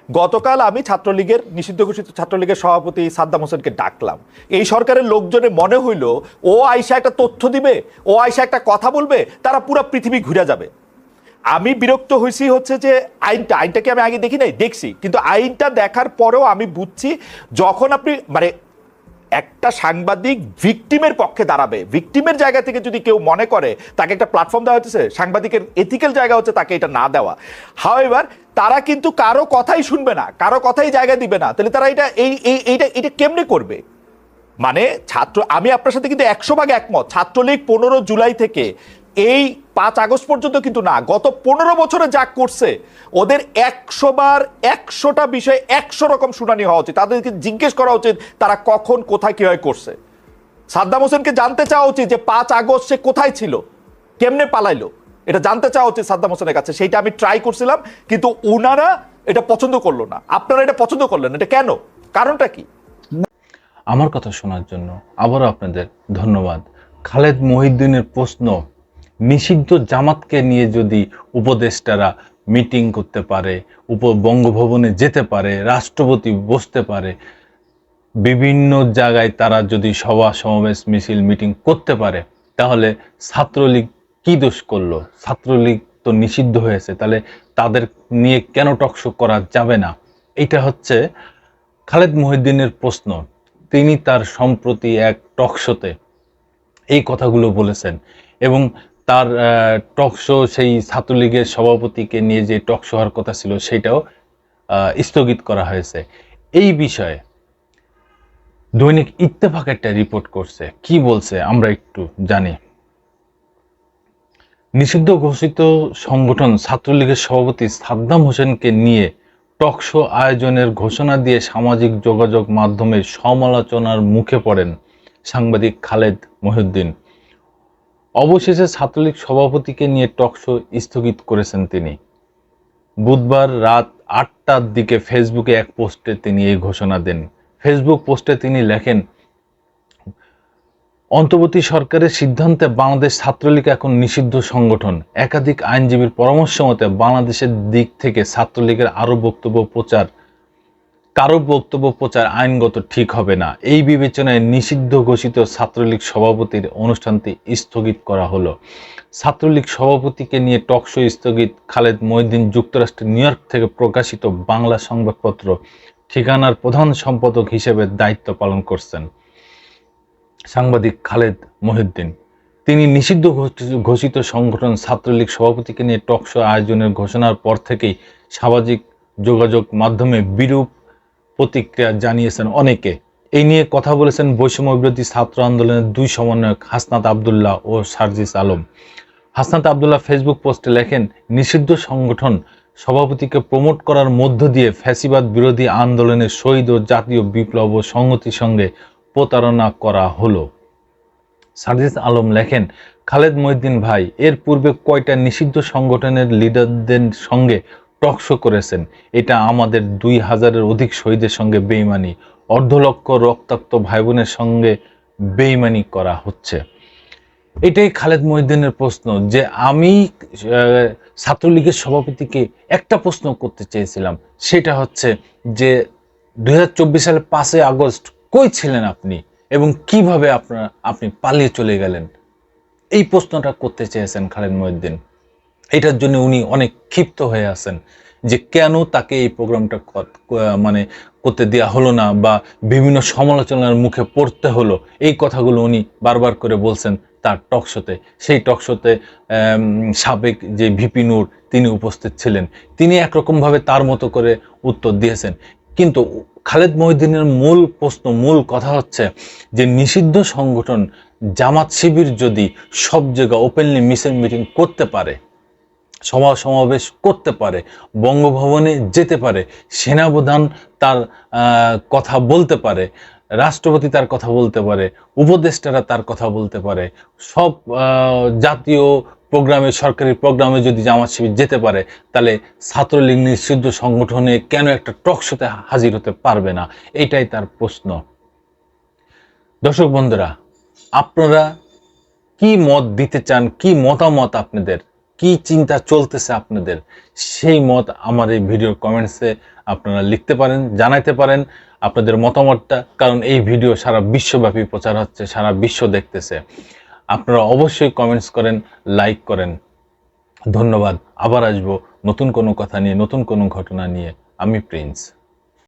গতকাল আমি ছাত্রলীগের নিষিদ্ধ ঘোষিত ছাত্রলীগের সভাপতি সাদ্দাম হোসেনকে ডাকলাম। এই সরকারের লোকজনের মনে হইল ও আইসা একটা তথ্য দিবে, ও আইসা একটা কথা বলবে, তারা পুরো পৃথিবী ঘুরে যাবে। আমি বিরক্ত হয়েছি হচ্ছে যে আইনটাকে আমি আগে দেখি নাই, দেখছি, কিন্তু আইনটা দেখার পরেও আমি বুঝছি যখন আপনি মানে একটা সাংবাদিক ভিকটিমের পক্ষে দাঁড়াবে, ভিকটিমের জায়গা থেকে যদি কেউ মনে করে তাকে একটা প্ল্যাটফর্ম দেওয়া হচ্ছে, সাংবাদিকের এথিক্যাল জায়গা হচ্ছে তাকে এটা না দেওয়া। হাউএভার তারা কিন্তু কারো কথাই শুনবে না, কারো কথাই জায়গা দিবে না, তাহলে তারা এটা কেমনে করবে? মানে আমি আপনার সাথে কিন্তু 100 ভাগ একমত। ছাত্রলীগ 15 জুলাই থেকে এই 5 আগস্ট পর্যন্ত কিন্তু না, গত 15 বছরে যা করছে ওদের 100 বার 100টা বিষয় 100 রকম শুনানি হওয়া উচিত। তাদেরকে জিজ্ঞেস করা উচিত তারা কখন কোথায় কিভাবে করছে। সাদ্দাম হোসেনকে জানতে চাওয়া উচিত যে 5 আগস্ট সে কোথায় ছিল, কেমনে পালাইলো, এটা জানতে চাওয়া উচিত সাদ্দাম হোসেনের কাছে। সেইটা আমি ট্রাই করছিলাম, কিন্তু ওনারা এটা পছন্দ করলো না। আপনারা এটা পছন্দ করলেন, এটা কেন? কারণটা কি? আমার কথা শোনার জন্য আবারও আপনাদের ধন্যবাদ। খালেদ মহিউদ্দিনের প্রশ্ন, নিষিদ্ধ জামাতকে নিয়ে যদি উপদেষ্টারা মিটিং করতে পারে, বঙ্গভবনে যেতে পারে, রাষ্ট্রপতি বসতে পারে, বিভিন্ন জায়গায় তারা যদি সভা সমাবেশ মিছিল মিটিং করতে পারে, তাহলে ছাত্রলীগ কি দোষ করলো? ছাত্রলীগ তো নিষিদ্ধ হয়েছে, তাহলে তাদের নিয়ে কেন টকশো করা যাবে না? এটা হচ্ছে খালেদ মহিউদ্দিনের প্রশ্ন। তিনি তার সম্প্রতি এক টকশোতে এই কথাগুলো বলেছেন, এবং তার টকশো সেই ছাত্রলীগের সভাপতিকে নিয়ে যে টকশো হওয়ার কথা ছিল সেটাও স্থগিত করা হয়েছে। এই বিষয়ে দৈনিক ইত্তেফাক একটা রিপোর্ট করছে, কি বলছে আমরা একটু জানি। নিষিদ্ধ ঘোষিত সংগঠন ছাত্রলীগের সভাপতি সাদ্দাম হোসেনকে নিয়ে টকশো আয়োজনের ঘোষণা দিয়ে সামাজিক যোগাযোগ মাধ্যমে সমালোচনার মুখে পড়েন সাংবাদিক খালেদ মহিউদ্দিন। অবশেষে ছাত্রলীগ সভাপতিকে নিয়ে টকশো স্থগিত করেছেন তিনি। বুধবার রাত 8টার দিকে ফেসবুকে এক পোস্টে তিনি এই ঘোষণা দেন। ফেসবুক পোস্টে তিনি লেখেন, অন্তর্বর্তী সরকারের সিদ্ধান্তে বাংলাদেশ ছাত্রলীগ এখন নিষিদ্ধ সংগঠন। একাধিক আইনজীবীর পরামর্শ মতে বাংলাদেশের দিক থেকে ছাত্রলীগের কারো বক্তব্য প্রচার আইনগত ঠিক হবে না। এই বিবেচনায় নিষিদ্ধ ঘোষিত ছাত্রলীগ সভাপতির অনুষ্ঠানটি স্থগিত করা হলো। ছাত্রলীগ সভাপতিকে নিয়ে টকশো স্থগিত। খালেদ মহিউদ্দিন যুক্তরাষ্ট্রের নিউ ইয়র্ক থেকে প্রকাশিত বাংলা সংবাদপত্র ঠিকানার প্রধান সম্পাদক হিসেবে দায়িত্ব পালন করছেন সাংবাদিক খালেদ মহিউদ্দিন। তিনি নিষিদ্ধ ঘোষিত সংগঠন ছাত্রলীগ সভাপতিকে নিয়ে টকশো আয়োজনের ঘোষণার পর থেকেই সামাজিক যোগাযোগ মাধ্যমে বিরূপ প্রতিক্রিয়া জানিয়েছেন অনেকে। এই নিয়ে কথা বলেছেন বৈষম্য বিরোধী ছাত্র আন্দোলনের 2 সমন্বয়ক হাসনাত আবদুল্লাহ ও সার্জিস আলম। হাসনাত আবদুল্লাহ ফেসবুক পোস্টে লেখেন, নিষিদ্ধ সংগঠন সভাপতিকে প্রমোট করার মধ্য দিয়ে ফ্যাসিবাদ বিরোধী আন্দোলনের শহীদ ও জাতীয় বিপ্লব ও সংহতির সঙ্গে প্রতারণা করা হলো। সার্জিস আলম লেখেন, খালেদ মহিউদ্দিন ভাই এর পূর্বে কয়টা নিষিদ্ধ সংগঠনের লিডারদের সঙ্গে টকশো করেছেন। এটা আমাদের 2000-এর অধিক শহীদের সঙ্গে বেইমানি, 1.5 লক্ষ রক্তাক্ত ভাই বোনের সঙ্গে বেইমানি করা হচ্ছে। এটাই খালেদ মহিউদ্দিনের প্রশ্ন, যে আমি ছাত্রলীগের সভাপতিকে একটা প্রশ্ন করতে চেয়েছিলাম, সেটা হচ্ছে যে 2024 সালের 5 আগস্ট কই ছিলেন আপনি, এবং কিভাবে আপনি পালিয়ে চলে গেলেন? এই প্রশ্নটা করতে চেয়েছেন খালেদ মহিউদ্দিন। এটার জন্য উনি অনেক ক্ষিপ্ত হয়ে আছেন যে কেন তাকে এই প্রোগ্রামটা মানে করতে দেওয়া হলো না, বা বিভিন্ন সমালোচনার মুখে পড়তে হলো। এই কথাগুলো উনি বারবার করে বলছেন তার টকশোতে। সেই টকশোতে সাবেক যে ভিপি নূর তিনি উপস্থিত ছিলেন, তিনি একরকমভাবে তার মতো করে উত্তর দিয়েছেন। কিন্তু খালেদ মহিউদ্দিনের মূল প্রশ্ন, মূল কথা হচ্ছে যে নিষিদ্ধ সংগঠন জামাত শিবির যদি সব জায়গায় ওপেনলি মিটিং করতে পারে, সভা সমাবেশ করতে পারে, বঙ্গভবনে যেতে পারে, সেনাপ্রধান তার কথা বলতে পারে, রাষ্ট্রপতি তার কথা বলতে পারে, উপদেষ্টারা তার কথা বলতে পারে, সব জাতীয় প্রোগ্রামে, সরকারি প্রোগ্রামে যদি জামাত শিবির যেতে পারে, তাহলে ছাত্রলীগ নিষিদ্ধ সংগঠনে কেন একটা টকশোতে হাজির হতে পারবে না? এটাই তার প্রশ্ন। দর্শক বন্ধুরা, আপনারা কি মত দিতে চান, কি মতামত আপনাদের, কি চিন্তা চলতেছে আপনাদের, সেই মত আমার এই ভিডিওর কমেন্টসে আপনারা লিখতে পারেন, জানাইতে পারেন আপনাদের মতামতটা, কারণ এই ভিডিও সারা বিশ্বব্যাপী প্রচার হচ্ছে, সারা বিশ্ব দেখতেছে। আপনারা অবশ্যই কমেন্টস করেন, লাইক করেন। ধন্যবাদ। আবার আসবো নতুন কোনো কথা নিয়ে, নতুন কোনো ঘটনা নিয়ে। আমি প্রিন্স।